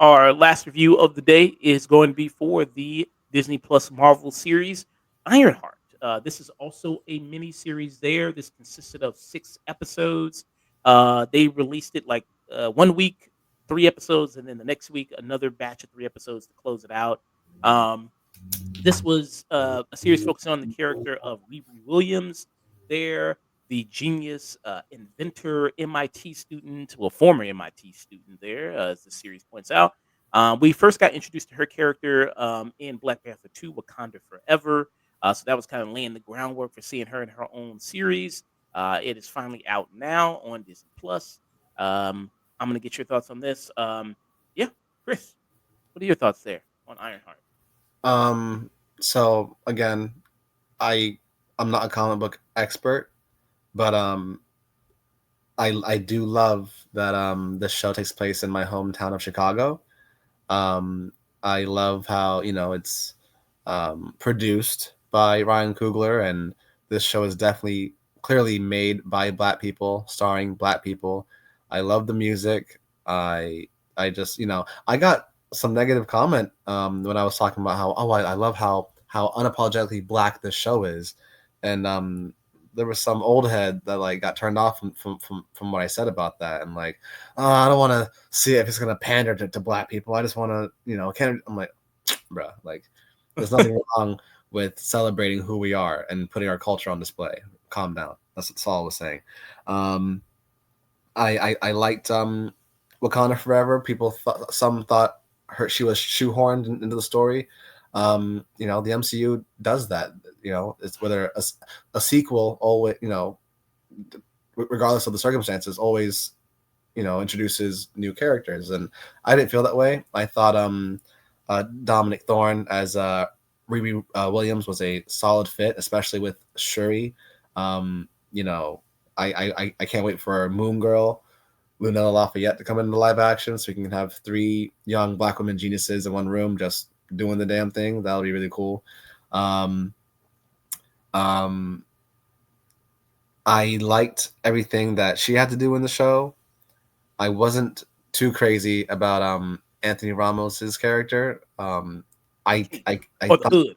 Our last review of the day is going to be for the Disney Plus Marvel series Ironheart. This is also a mini series. This consisted of 6 episodes. They released it like 1 week, 3 episodes, and then the next week another batch of 3 episodes to close it out. Um, this was a series focusing on the character of Riri Williams. There, the genius inventor MIT student, well, former MIT student. There, as the series points out, we first got introduced to her character in Black Panther 2: Wakanda Forever. So that was kind of laying the groundwork for seeing her in her own series. It is finally out now on Disney Plus. I'm gonna get your thoughts on this. Yeah, Chris, what are your thoughts there on Ironheart? Um, so again, I I'm not a comic book expert, but I do love that this show takes place in my hometown of Chicago. Um, I love how it's produced by Ryan Coogler, and this show is definitely clearly made by Black people, starring Black people. I love the music. I just I got some negative comment when I was talking about how I love how unapologetically Black this show is, and there was some old head that like got turned off from what I said about that, and like, oh, I don't want to see if it's gonna pander to Black people. I just want to can't. I'm like, bruh, like there's nothing wrong with celebrating who we are and putting our culture on display. Calm down. That's all I was saying. Um, I liked Wakanda Forever. Some thought she was shoehorned into the story. The MCU does that. It's whether a sequel always regardless of the circumstances always introduces new characters, and I didn't feel that way. I thought Dominic Thorne as Riri Williams was a solid fit, especially with Shuri. Um, you know, I can't wait for Moon Girl, Lunella Lafayette to come into live action, so we can have 3 young Black women geniuses in one room just doing the damn thing. That'll be really cool. Um, um, I liked everything that she had to do in the show. I wasn't too crazy about Anthony Ramos's character. I Or the thought hood.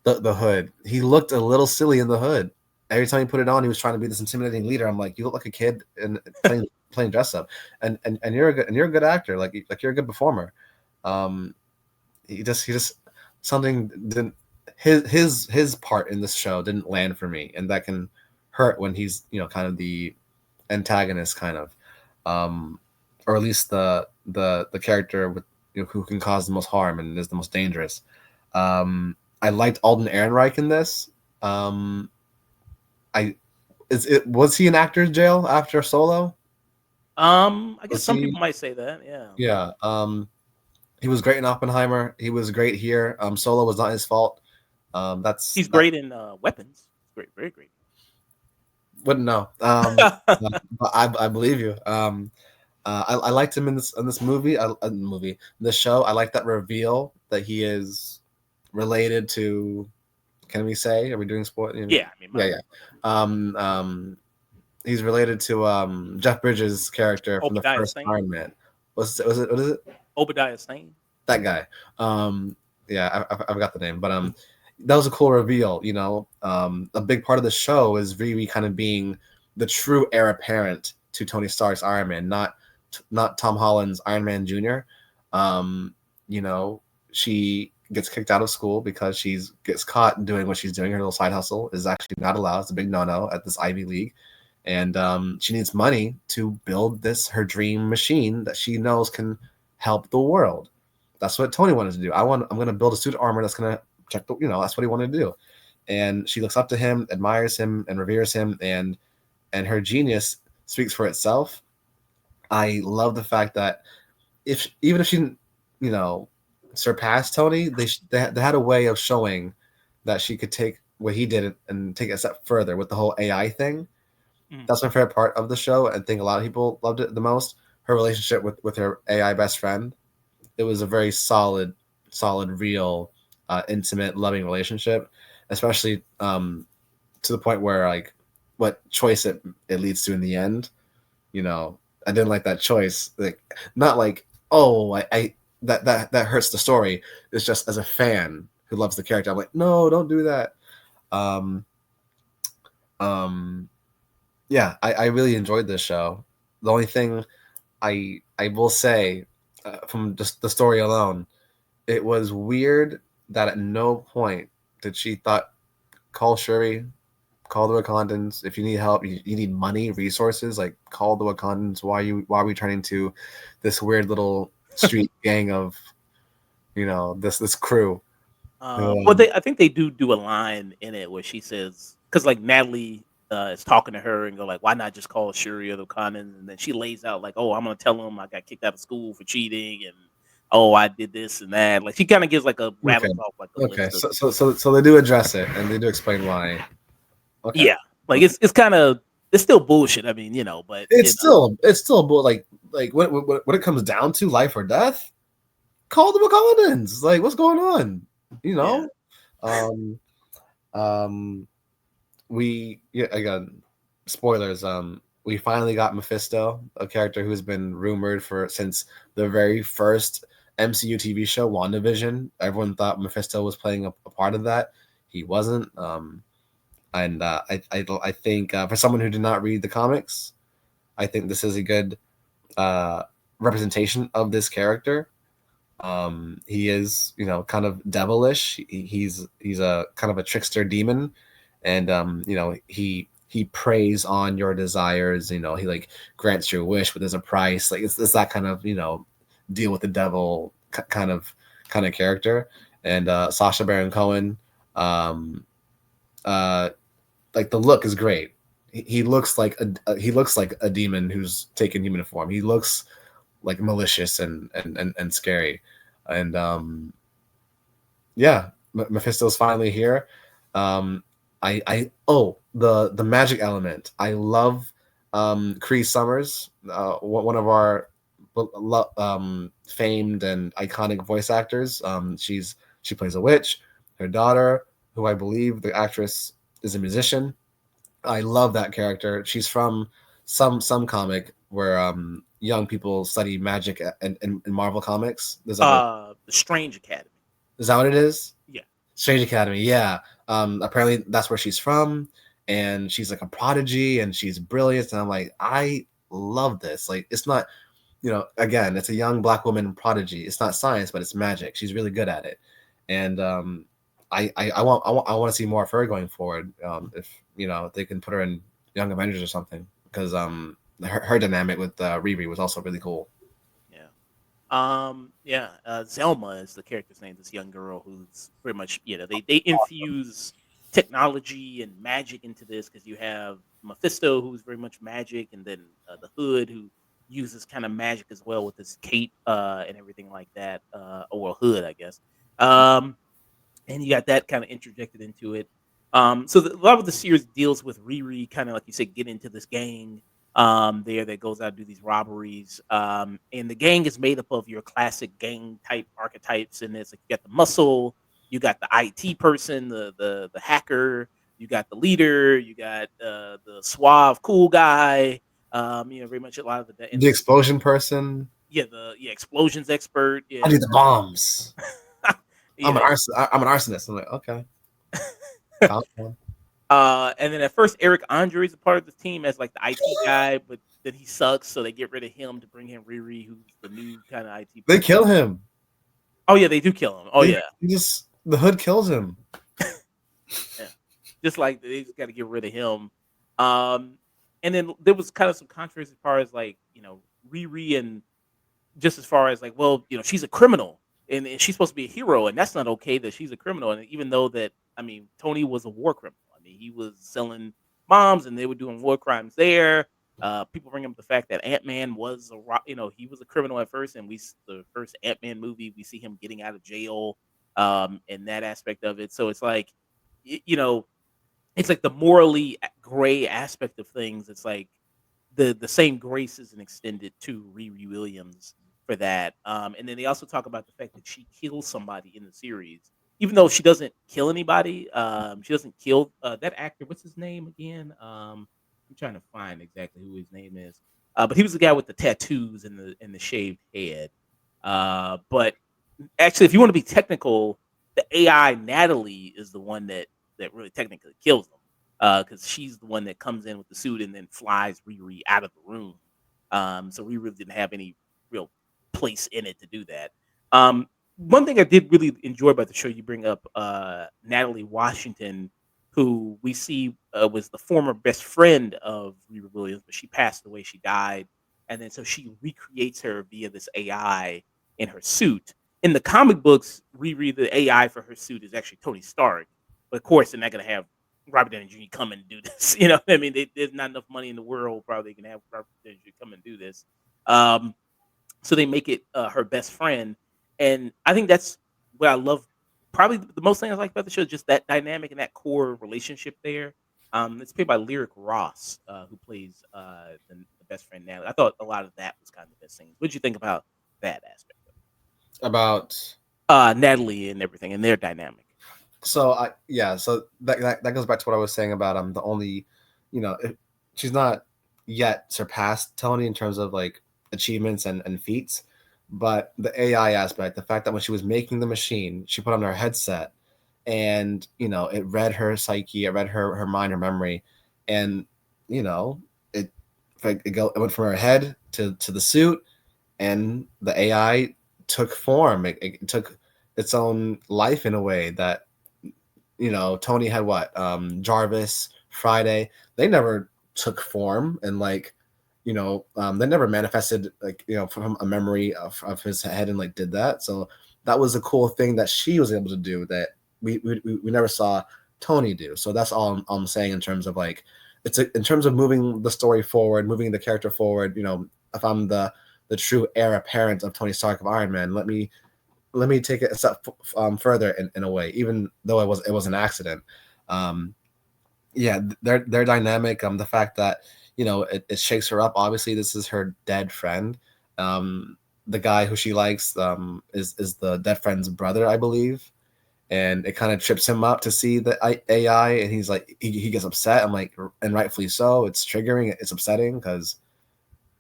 the hood. He looked a little silly in the hood. Every time he put it on, he was trying to be this intimidating leader. I'm like, you look like a kid and playing dress up, and you're a good actor. Like you're a good performer. Um, he just something didn't his part in this show didn't land for me, and that can hurt when he's kind of the antagonist kind of, or at least the character with who can cause the most harm and is the most dangerous. I liked Alden Ehrenreich in this. I was he in actor's jail after Solo? I guess Was some he? people might say that. Yeah. Yeah. He was great in Oppenheimer. He was great here. Solo was not his fault. That's He's that. great in weapons. Great, very great. Wouldn't know. But I believe you. I liked him in this movie. The show. I like that reveal that he is related to. Can we say? Are we doing sport? Yeah, I mean, Yeah, yeah. He's related to Jeff Bridges' character from the Obadiah first Stane. Iron Man. Was it? What is it? Obadiah Stane. That guy. Yeah, I forgot the name, but that was a cool reveal. A big part of the show is Riri kind of being the true heir apparent to Tony Stark's Iron Man, not Tom Holland's Iron Man Jr. She gets kicked out of school because she gets caught doing what she's doing. Her little side hustle is actually not allowed. It's a big no-no at this Ivy League. And she needs money to build her dream machine that she knows can help the world. That's what Tony wanted to do. I'm going to build a suit of armor that's going to check that's what he wanted to do. And she looks up to him, admires him, and reveres him, and her genius speaks for itself. I love the fact that even if she didn't, surpass Tony, they had a way of showing that she could take what he did and take it a step further with the whole AI thing. That's my favorite part of the show. I think a lot of people loved it the most. Her relationship with her AI best friend. it was a very solid, real, intimate, loving relationship, especially to the point where like what choice it leads to in the end. You know, I didn't like that choice. Like not like oh I that hurts the story. It's just as a fan who loves the character, I'm like no, don't do that. Um, um, yeah, I really enjoyed this show. The only thing I will say from just the story alone, it was weird that at no point did she thought call Shuri, call the Wakandans. If you need help, you need money, resources, like call the Wakandans. Why are we turning to this weird little street gang of this crew? Well, Um, they I think they do a line in it where she says because like Natalie is talking to her and go like, why not just call Shuri or the Conan? And then she lays out like, oh, I'm gonna tell him I got kicked out of school for cheating and oh, I did this and that. Like she kind of gives like a okay, rattles off like a okay, list of so they do address it and they do explain why. Okay, yeah, like okay. it's kind of it's still bullshit. I mean, but It's still like when it comes down to life or death, call the Wakandans. Like what's going on? You yeah. know, um, um, we yeah again spoilers. We finally got Mephisto, a character who's been rumored for since the very first MCU TV show WandaVision. Everyone thought Mephisto was playing a part of that. He wasn't. And I think for someone who did not read the comics, I think this is a good uh, representation of this character. He is, kind of devilish. He's a kind of a trickster demon, and he preys on your desires. He like grants your wish, but there's a price. Like it's that kind of deal with the devil kind of character. And Sasha Baron Cohen, um, uh, like the look is great. He looks like he looks like a demon who's taken human form. He looks like malicious and scary. And yeah, Mephisto's finally here. I the magic element. I love Cree Summers, one of our famed and iconic voice actors. She plays a witch. Her daughter, who I believe the actress is a musician. I love that character. She's from some comic where young people study magic in Marvel comics. There's like a The Strange Academy. is that what it is? Yeah. Strange Academy, yeah. Apparently that's where she's from, and she's like a prodigy, and she's brilliant. And I'm like, I love this. Like, it's not, again, it's a young black woman prodigy. It's not science, but it's magic. She's really good at it, and I want to see more of her going forward. If they can put her in Young Avengers or something, because her dynamic with Riri was also really cool. Yeah. Yeah, Zelma is the character's name. This young girl who's pretty much, they infuse technology and magic into this because you have Mephisto, who's very much magic, and then the Hood, who uses kind of magic as well with his cape and everything like that. Or Hood, I guess. Um, and you got that kind of interjected into it. A lot of the series deals with Riri, kind of like you said, get into this gang there that goes out and do these robberies. And the gang is made up of your classic gang type archetypes, and it's like you got the muscle, you got the IT person, the hacker, you got the leader, you got the suave cool guy. Very much a lot of and The explosion person. yeah, the explosions expert, I yeah, need the bombs. yeah. I'm an arsonist. I'm like, okay, calm down. And then at first, Eric Andre is a part of the team as like the IT guy, but then he sucks, so they get rid of him to bring in Riri, who's the new kind of IT They person. kill him. Oh yeah, they do kill him. Oh They yeah, he just the hood kills him. yeah. Just like they just got to get rid of him. Um, and then there was kind of some controversy as far as like Riri and just as far as like, well, she's a criminal and she's supposed to be a hero, and that's not okay that she's a criminal. And even though that, I mean, Tony was a war criminal. I mean, he was selling bombs, and they were doing war crimes there. People bring up the fact that Ant Man was he was a criminal at first, and the first Ant Man movie, we see him getting out of jail, and that aspect of it. So it's like, you know, it's like the morally gray aspect of things. It's like the same grace isn't extended to Riri Williams for that. And then they also talk about the fact that she kills somebody in the series, even though she doesn't kill anybody. She doesn't kill that actor. What's his name again? I'm trying to find exactly who his name is. But he was the guy with the tattoos and the shaved head. But actually, if you want to be technical, the AI Natalie is the one that really technically kills them, because she's the one that comes in with the suit and then flies Riri out of the room. So Riri didn't have any real place in it to do that. One thing I did really enjoy about the show, you bring up Natalie Washington, who we see was the former best friend of Riri Williams, but she passed away. She died, and then so she recreates her via this AI in her suit. In the comic books, Riri, the AI for her suit is actually Tony Stark, but of course they're not going to have Robert Downey Jr. come and do this. You know, what I mean, there's not enough money in the world probably they can have Robert Downey Jr. come and do this. Um, so they make it her best friend, and I think that's what I love. Probably the most thing I like about the show is just that dynamic and that core relationship there. It's played by Lyric Ross, who plays the best friend Natalie. I thought a lot of that was kind of the best things. What did you think about that aspect About of Natalie and everything and their dynamic? so that goes back to what I was saying about the only, she's not yet surpassed Tony in terms of like achievements and feats, but the AI aspect, the fact that when she was making the machine, she put on her headset and it read her psyche, it read her mind, her memory, and you know it it went from her head to the suit, and the AI took form. It took its own life in a way that Tony had what Jarvis, Friday. They never took form and like they never manifested like from a memory of his head and like did that. So that was a cool thing that she was able to do that we never saw Tony do. So that's all I'm saying in terms of like in terms of moving the story forward, moving the character forward. If I'm the true heir apparent of Tony Stark of Iron Man, let me take it a step further in a way, even though it was an accident. Yeah, their dynamic. The fact that it shakes her up. Obviously, this is her dead friend. The guy who she likes is the dead friend's brother, I believe, and it kind of trips him up to see the AI, and he's like he gets upset. I'm like, and rightfully so. It's triggering. It's upsetting because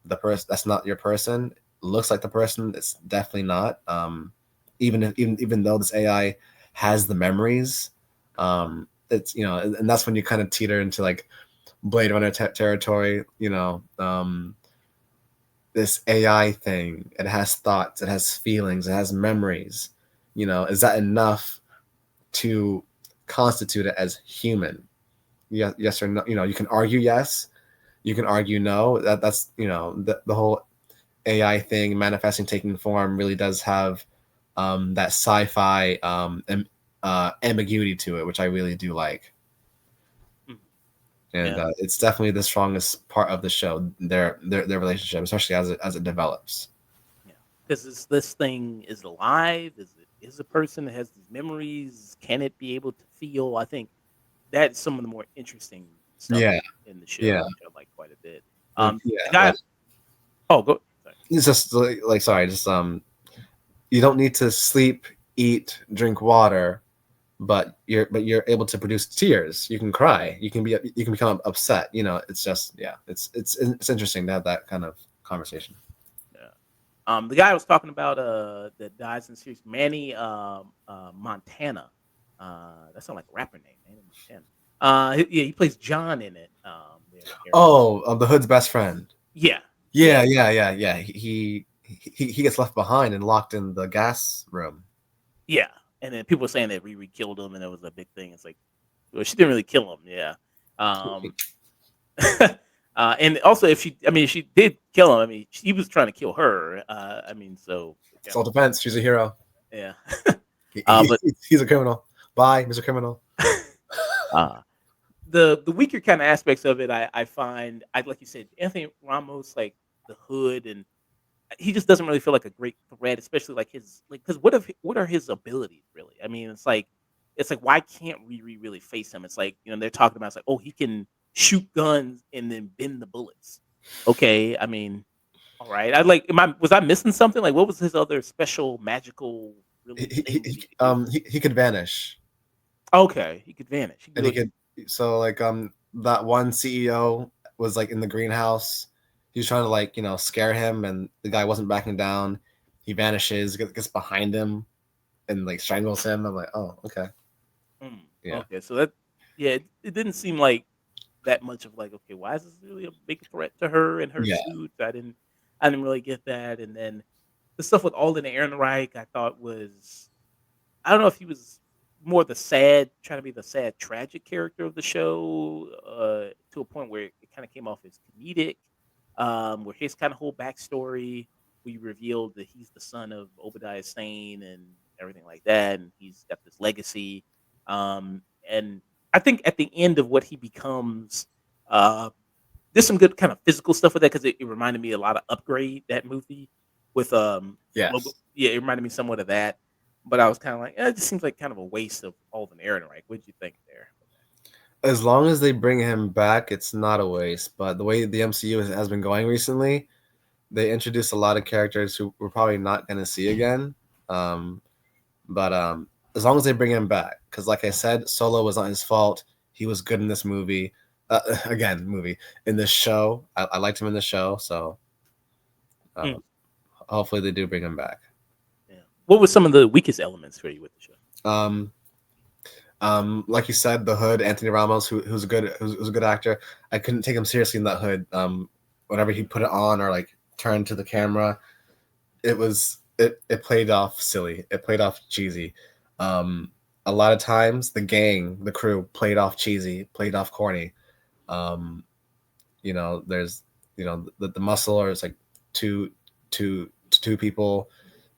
the person that's not your person looks like the person. It's definitely not. Even though this AI has the memories, it's and that's when you kind of teeter into like Blade Runner territory. This AI thing, it has thoughts, it has feelings, it has memories. Is that enough to constitute it as human? Yes or no? You can argue yes, you can argue no. That's the whole AI thing manifesting, taking form really does have that sci-fi ambiguity to it, which I really do like. Mhm. And Yeah, it's definitely the strongest part of the show, their relationship, especially as it develops. yeah. Because this thing is alive. Is a person that has these memories? Can it be able to feel? I think that's some of the more interesting stuff Yeah, in the show, yeah, which I like quite a bit. yeah. The guy. Like Oh, go. Sorry. it's just like sorry, just you don't need to sleep, eat, drink water, but you're able to produce tears. You can cry. You can become upset. It's just yeah. It's interesting to have that kind of conversation. Yeah. The guy I was talking about that dies in the series, Manny Montana. That sounds like a rapper name, Manny Montana. Yeah, he plays John in it. The character. Oh, the Hood's best friend. Yeah, yeah, Yeah. He gets left behind and locked in the gas room. yeah. And then people were saying that Riri killed him, and it was a big thing. It's like, well, she didn't really kill him. Yeah. Um, and also, if she did kill him. I mean, he was trying to kill her. I mean, so kind Self defense. She's a hero. yeah. But He's a criminal. Bye, Mr. Criminal. uh, the weaker kind of aspects of it, I find, I like you said, Anthony Ramos, like the Hood, and he just doesn't really feel like a great threat, especially like his like because what are his abilities really? I mean, it's like why can't Riri really face him? It's like they're talking about it's like, oh, he can shoot guns and then bend the bullets. Okay, I mean All right. I like. Am I was I missing something? Like, what was his other special magical really thing that he could do? He could vanish, Okay, he could vanish. He could and he do it. could so like that one CEO was like in the greenhouse. He was trying to like scare him, and the guy wasn't backing down. He vanishes, gets behind him, and like strangles him. I'm like, oh, okay, yeah, Okay, so that yeah, it didn't seem like that much of like, okay, why is this really a big threat to her and her yeah, suit? I didn't really get that. And then the stuff with Alden Ehrenreich, I thought was I don't know if he was more the sad, trying to be the sad, tragic character of the show, to a point where it kind of came off as comedic, where his kind of whole backstory, we revealed that he's the son of Obadiah Stane and everything like that, and he's got this legacy. And I think at the end of what he becomes, uh, there's some good kind of physical stuff with that because it reminded me a lot of Upgrade, that movie with yes. yeah, it reminded me somewhat of that. But I was kind of like, it just seems like kind of a waste of Alden Ehrenreich. What did you think there? As long as they bring him back, it's not a waste. But the way the MCU has been going recently, they introduced a lot of characters who we're probably not going to see again. Um, but as long as they bring him back, because like I said, Solo was not his fault. He was good in this movie. Again, movie in this show. I liked him in the show, so uh, Mm, hopefully they do bring him back. yeah. What were some of the weakest elements for you with the show? Um, like you said, the Hood, Anthony Ramos, who's a good actor. I couldn't take him seriously in that Hood. Whenever he put it on or like turned to the camera, it played off silly. It played off cheesy. Um, a lot of times, the crew played off cheesy, played off corny. Um, there's the muscle, or it's like two two people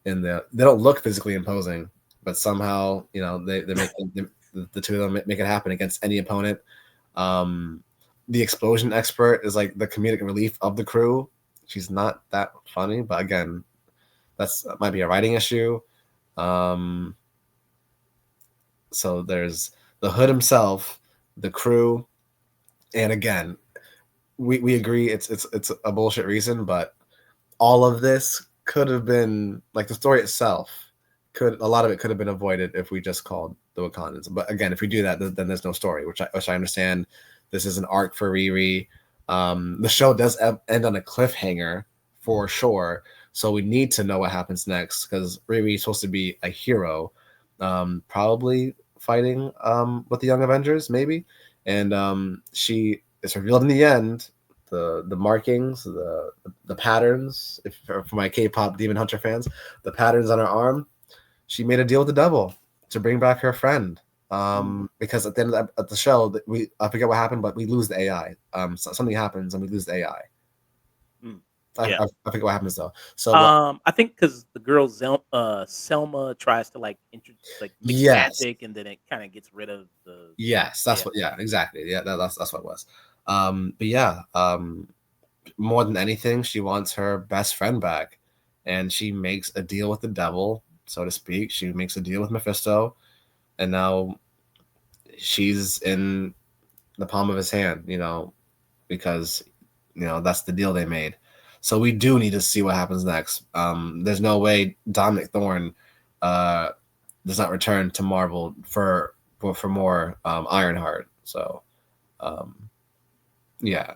they don't look physically imposing, but somehow they make the two of them make it happen against any opponent. Um, the explosion expert is like the comedic relief of the crew. She's not that funny, but again, that might be a writing issue. Um, so there's the Hood himself, the crew, and again, we agree it's a bullshit reason, but all of this could have been like the story itself. A lot of it could have been avoided if we just called the Wakandans. But again, if we do that, then there's no story, which I understand. This is an arc for Riri. The show does end on a cliffhanger for sure, so we need to know what happens next because Riri is supposed to be a hero, probably fighting with the Young Avengers, maybe, and she is revealed in the end the markings, the patterns. If for my K-pop Demon Hunter fans, the patterns on her arm. She made a deal with the devil to bring back her friend. Mm, Because at the end of the show, I forget what happened, but we lose the AI. Something happens and we lose the AI. mm. I, Yeah. I, I forget what happens though. So what? I think because the girl Selma tries to like mix Yes, magic, and then it kind of gets rid of the yes, yeah. that's what. Yeah, exactly. Yeah, that's what it was. But yeah, more than anything, she wants her best friend back, and she makes a deal with the devil, so to speak. She makes a deal with Mephisto, and now she's in the palm of his hand. Because that's the deal they made. So we do need to see what happens next. There's no way Dominic Thorne uh, does not return to Marvel for more Ironheart. So um, yeah,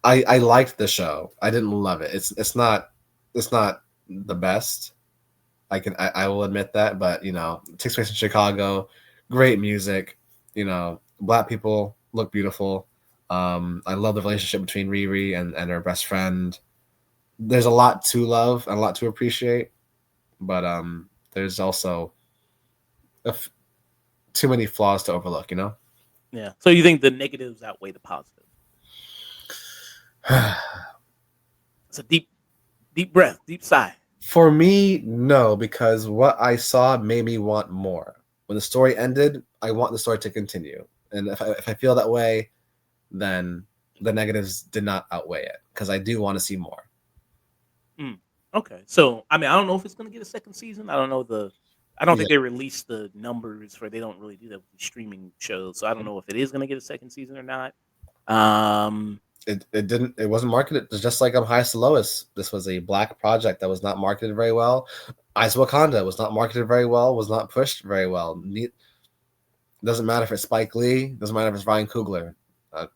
I liked the show. I didn't love it. It's not the best. I will admit that, but it takes place in Chicago. Great music. Black people look beautiful. I love the relationship between Riri and her best friend. There's a lot to love and a lot to appreciate, but there's also a f- too many flaws to overlook. Yeah. So you think the negatives outweigh the positives? It's a deep breath, deep sigh. For me, no, because what I saw made me want more. When the story ended, I want the story to continue, and if I feel that way, then the negatives did not outweigh it because I do want to see more. Mm, okay. So, I mean, I don't know if it's gonna get a second season. I don't Yeah, think they released the numbers for they don't really do that with these streaming shows, so I don't know if it is gonna get a second season or not. Um, it wasn't marketed. It's just like Highest to Lowest. This was a black project that was not marketed very well. Eyes of Wakanda was not marketed very well, was not pushed very well. Doesn't matter if it's Spike Lee, doesn't matter if it's Ryan Coogler. Uh,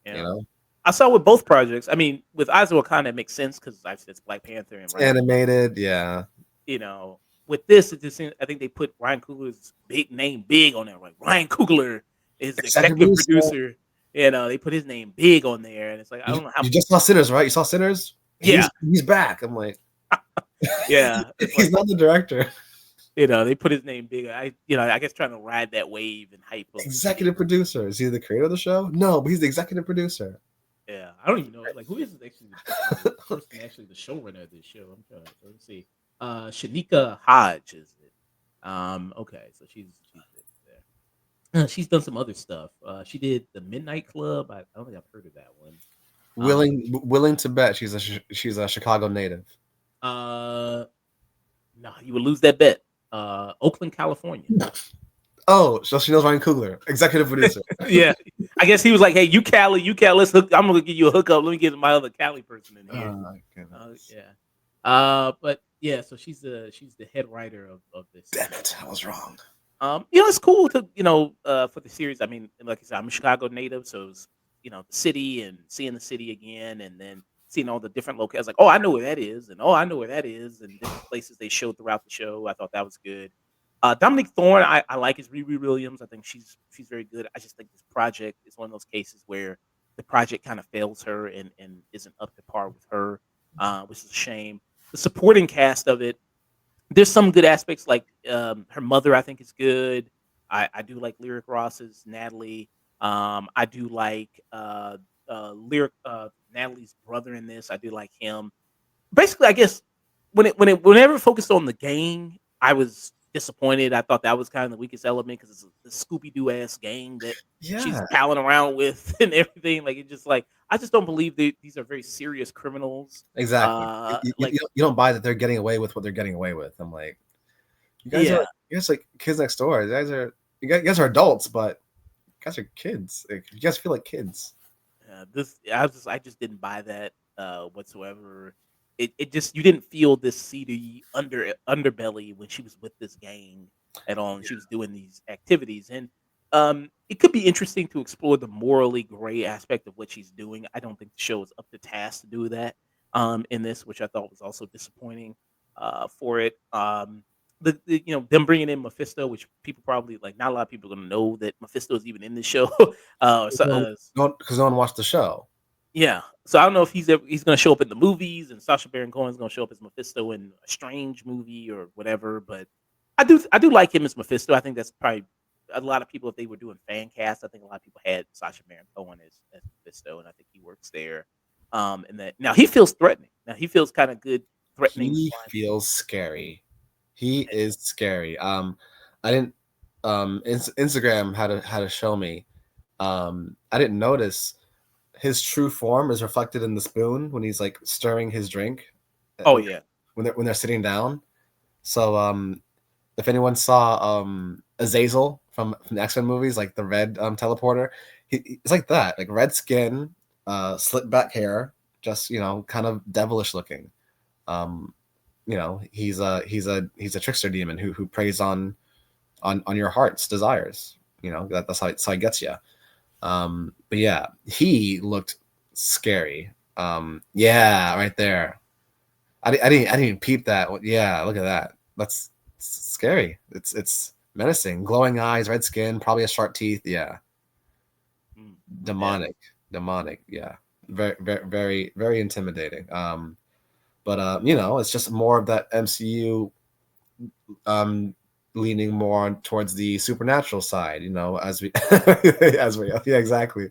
you Yeah. know, I saw with both projects. I mean, with Eyes of Wakanda, it makes sense because it's Black Panther and it's Ryan. animated, yeah. You know, with this, it just seems, I think they put Ryan Coogler's big name big on there. Like Ryan Coogler is the Executive executive producer. producer. You know, they put his name big on there, and it's like I don't know how. You just saw Sinners, right? You saw Sinners. Yeah, He's back. I'm like, yeah. It's he's like not the director. they put his name big. I guess trying to ride that wave and hype of Executive producer. Is he the creator of the show? No, but he's the executive producer. Yeah, I don't even know. Like, who is actually the person actually the showrunner of this show? I'm trying to let me see. Shanika Hodge is it? Okay, so she's there. She's done some other stuff. She did the Midnight Club. I don't think I've heard of that one. Willing to bet she's a Chicago native. Uh, no, you would lose that bet. Oakland, California. Oh, so she knows Ryan Coogler, executive producer. Yeah, I guess he was like, "Hey, you Cali, let's hook. I'm gonna give you a hookup. Let me get my other Cali person in here." Yeah. But yeah, so she's the head writer of this. Damn it, I was wrong. It's cool to for the series. I mean, like I said, I'm a Chicago native, so it's the city and seeing the city again, and then seeing all the different locations. Like, oh, I know where that is, and oh, I know where that is, and different places they showed throughout the show. I thought that was good. Dominic Thorne, I like his Riri Williams. I think she's very good. I just think this project is one of those cases where the project kind of fails her and isn't up to par with her, which is a shame. The supporting cast of it, there's some good aspects like her mother. I think is good. I do like Lyric Ross's Natalie. I do like Lyric Natalie's brother in this. I do like him. Basically, I guess whenever it focused on the gang, I was disappointed. I thought that was kind of the weakest element because it's a Scooby Doo ass gang that she's Yeah, palling around with and everything. Like it just like I just don't believe that these are very serious criminals. exactly. Like You don't buy that they're getting away with what they're getting away with. I'm like, yeah, you guys like kids next door. You guys are adults, but you guys are kids. Like, you guys feel like kids. this I just didn't buy that whatsoever. It just you didn't feel this seedy underbelly when she was with this gang at all, and she was doing these activities. And it could be interesting to explore the morally gray aspect of what she's doing. I don't think the show is up to task to do that in this, which I thought was also disappointing for it. Them bringing in Mephisto, which people probably like. Not a lot of people are going to know that Mephisto is even in the show. So, Because no one watched the show. yeah, so I don't know if he's going to show up in the movies, and Sacha Baron Cohen is going to show up as Mephisto in a Strange movie or whatever. But I do like him as Mephisto. I think that's probably a lot of people if they were doing fan cast. I think a lot of people had Sacha Baron Cohen as Mephisto, and I think he works there. And that now he feels threatening. Now he feels kind of good, threatening. He feels scary. He is scary. I didn't. Instagram had to show me. I didn't notice his true form is reflected in the spoon when he's like stirring his drink. Oh yeah, when they're sitting down. So if anyone saw Azazel from the X-Men movies, like the red teleporter, it's like that, like red skin, slick back hair, just kind of devilish looking. He's a trickster demon who preys on your heart's desires. That's how he gets you. But yeah, he looked scary. Yeah, right there. I didn't even peep that. Yeah, look at that. That's scary. It's menacing. Glowing eyes, red skin, probably has sharp teeth. Yeah, demonic. Yeah, very very very very intimidating. But it's just more of that MCU leaning more towards the supernatural side, as we yeah, exactly.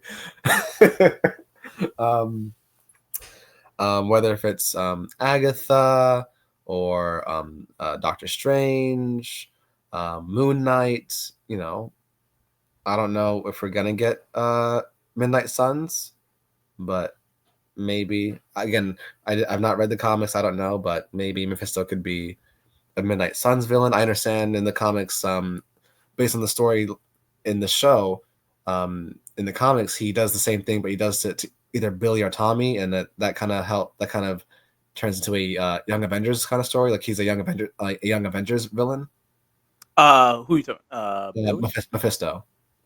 Whether if it's Agatha or Doctor Strange, Moon Knight, I don't know if we're gonna get Midnight Suns, but maybe. Again, I've not read the comics, I don't know, but maybe Mephisto could be a Midnight Suns villain. I understand in the comics, based on the story in the show, in the comics, he does the same thing, but he does it either Billy or Tommy, and that kind of turns into a Young Avengers kind of story. Like he's a Young Avengers villain. Who you talking? Billy? Mephisto.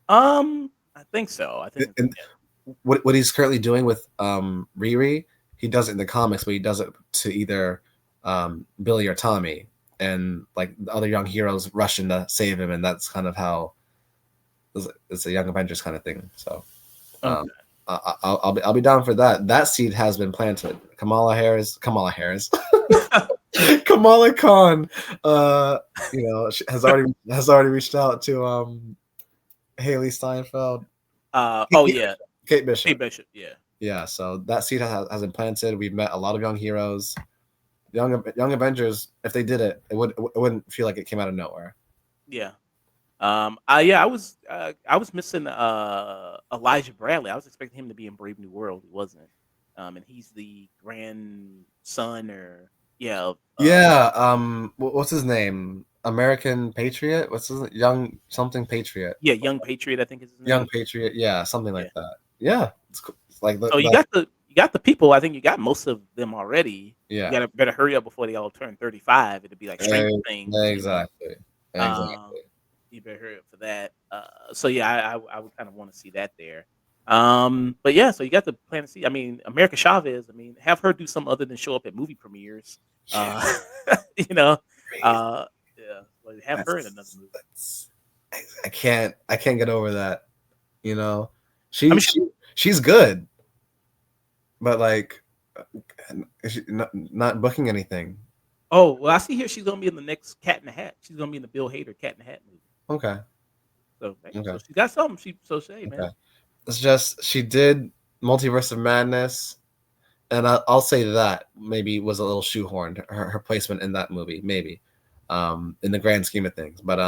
I think so. I think And yeah. what he's currently doing with Riri, he does it in the comics, but he does it to either Billy or Tommy, and like the other young heroes rush in to save him, and that's kind of how it's a Young Avengers kind of thing. So Okay. um, I'll be down for that. That seed has been planted. Kamala Harris, Kamala Khan, she has already reached out to Haley Steinfeld, Oh yeah, Kate Kate Bishop. Bishop. Yeah. Yeah, so that seed has been planted. We've met a lot of young heroes, young Avengers. If they did it, it wouldn't feel like it came out of nowhere. Yeah. Yeah, I was missing Elijah Bradley. I was expecting him to be in Brave New World. He wasn't. And he's the grandson or yeah, of, Yeah, what's his name? American Patriot. What's his Young something Patriot? yeah, Young Patriot, I think is his Young name. Patriot. Yeah, something Yeah. like that. Yeah, it's cool. It's like So you got the people. I think you got most of them already. You yeah, got to better hurry up before they all turn 35. It'd be like Stranger Things, you know. exactly, Um, exactly. you better hurry up for that. So yeah, I would kind of want to see that there. But yeah, so you got the plan to see. I mean, America Chavez. I mean, have her do something other than show up at movie premieres. Yeah, Uh, you know, crazy. uh, yeah, like have her in another movie. That's I can't get over that. You know, I she, mean, she she's good, but like not booking anything. oh well, I see here she's gonna be in the next Cat in the Hat. She's gonna be in the Bill Hader Cat in the Hat movie. Okay, So hey, so okay, she got something. Hey man, okay. It's just she did Multiverse of Madness, and I'll say that maybe was a little shoehorned her placement in that movie, maybe, in the grand scheme of things. But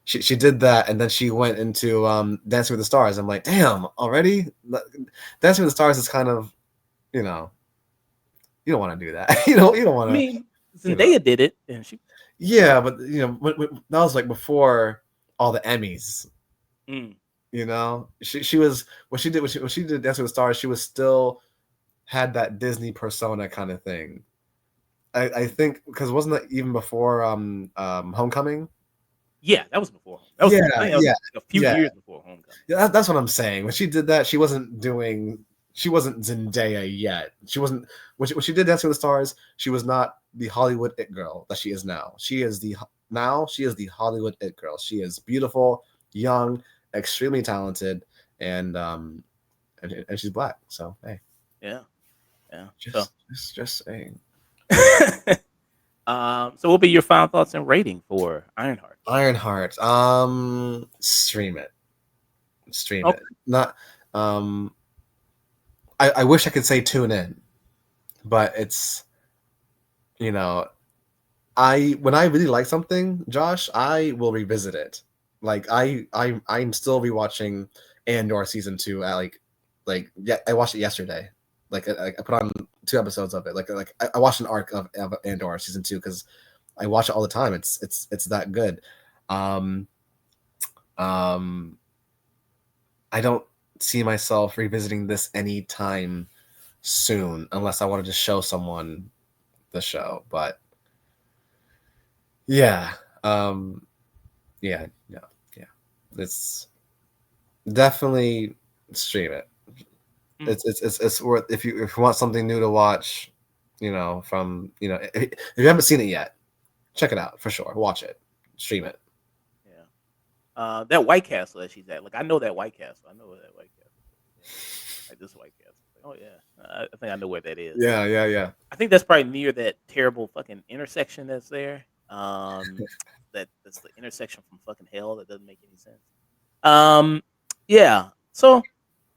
she did that, and then she went into Dancing with the Stars. I'm like, damn, already Dancing with the Stars is kind of you know you don't want to do that. You don't I want to mean you know Zendaya did it, and she. yeah, but that was like before all the Emmys. Mm, She was when she did Dancing with the Stars, she was still had that Disney persona kind of thing. I think because wasn't that even before Homecoming? yeah, that was before. That was. Yeah, I think that was yeah, a few yeah. years before Homecoming. Yeah, that's what I'm saying. When she did that, she wasn't Zendaya yet. She wasn't when she did Dancing with the Stars. She was not the Hollywood it girl that she is now. She is the Hollywood it girl. She is beautiful, young, extremely talented, and and she's black. So hey, Yeah, yeah. So, just saying. so what will be your final thoughts and rating for Ironheart? Ironheart. Stream it. Stream it. Okay. Not. Um, I wish I could say tune in, but it's you know I when I really like something, Josh, I will revisit it. Like I'm still rewatching Andor season 2 at yeah, I watched it yesterday. Like I put on 2 episodes of it. I watched an arc of Andor season 2 because I watch it all the time. It's that good. Um, um, I don't see myself revisiting this anytime soon unless I wanted to show someone the show. But yeah, um, yeah, no, yeah, it's definitely stream it. Mm, It's worth if you want something new to watch, from if you haven't seen it yet, check it out for sure. Watch it, stream it. yeah. That White Castle that she's at. Like I know that White Castle. I know where that White Castle is. Yeah. Like this White Castle. Like, oh yeah. I think I know where that is. Yeah, yeah, yeah. I think that's probably near that terrible fucking intersection that's there. That's the intersection from fucking hell that doesn't make any sense. Um, yeah. So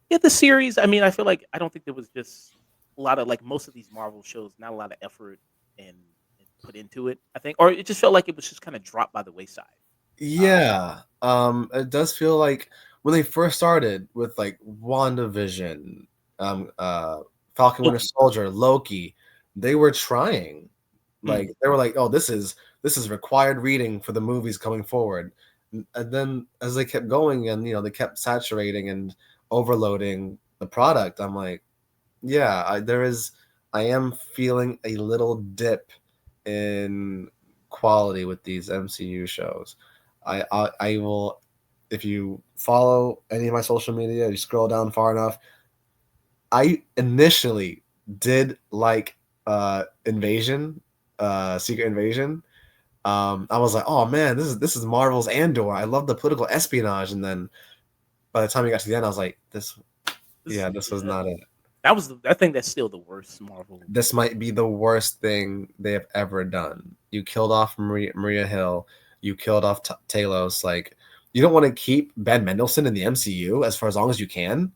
yeah, the series. I mean, I feel like I don't think there was just a lot of like most of these Marvel shows, not a lot of effort and put into it. I think, or it just felt like it was just kind of dropped by the wayside. Uh, Yeah, it does feel like when they first started with like WandaVision, um, uh, Falcon Winter Loki. Soldier, Loki, they were trying. Like Mm, they were like, "Oh, this is required reading for the movies coming forward." And then as they kept going and they kept saturating and overloading the product, I'm like, yeah, I am feeling a little dip in quality with these MCU shows. I will, if you follow any of my social media, you scroll down far enough. I initially did like Invasion, Secret Invasion. I was like, oh man, this is Marvel's Andor. I love the political espionage, and then by the time we got to the end, I was like, This, this was yeah, not it. that was. I think that's still the worst Marvel. This might be the worst thing they have ever done. You killed off Maria Hill. You killed off Talos. Like, you don't want to keep Ben Mendelsohn in the MCU as far as long as you can.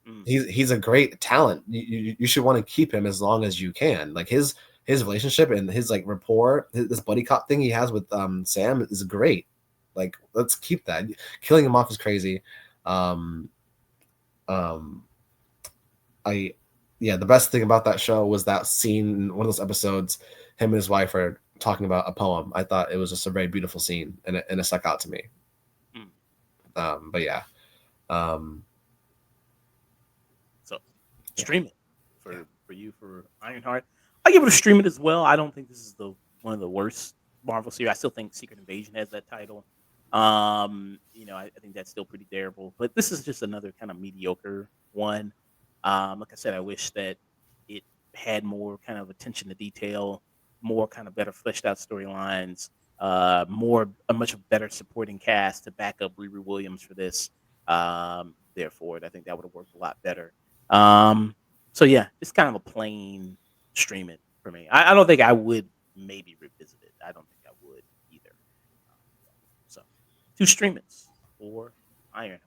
Mm. He's a great talent. You should want to keep him as long as you can. Like his relationship and his like rapport, this buddy cop thing he has with Sam is great. Like, let's keep that. Killing him off is crazy. Um, um, I yeah, the best thing about that show was that scene in one of those episodes. Him and his wife are talking about a poem. I thought it was just a very beautiful scene, and it stuck out to me. Mm. But yeah, um, So yeah, stream it yeah, for you for Ironheart. I give it a stream it as well. I don't think this is the one of the worst Marvel series. I still think Secret Invasion has that title. I think that's still pretty bearable. But this is just another kind of mediocre one. Like I said, I wish that it had more kind of attention to detail, more kind of better fleshed out storylines, a much better supporting cast to back up Riri Williams for this. Therefore, I think that would have worked a lot better. Um, so yeah, it's kind of a plain stream it for me. I don't think I would maybe revisit it. I don't think I would either. Um, so two stream it's for Ironheart.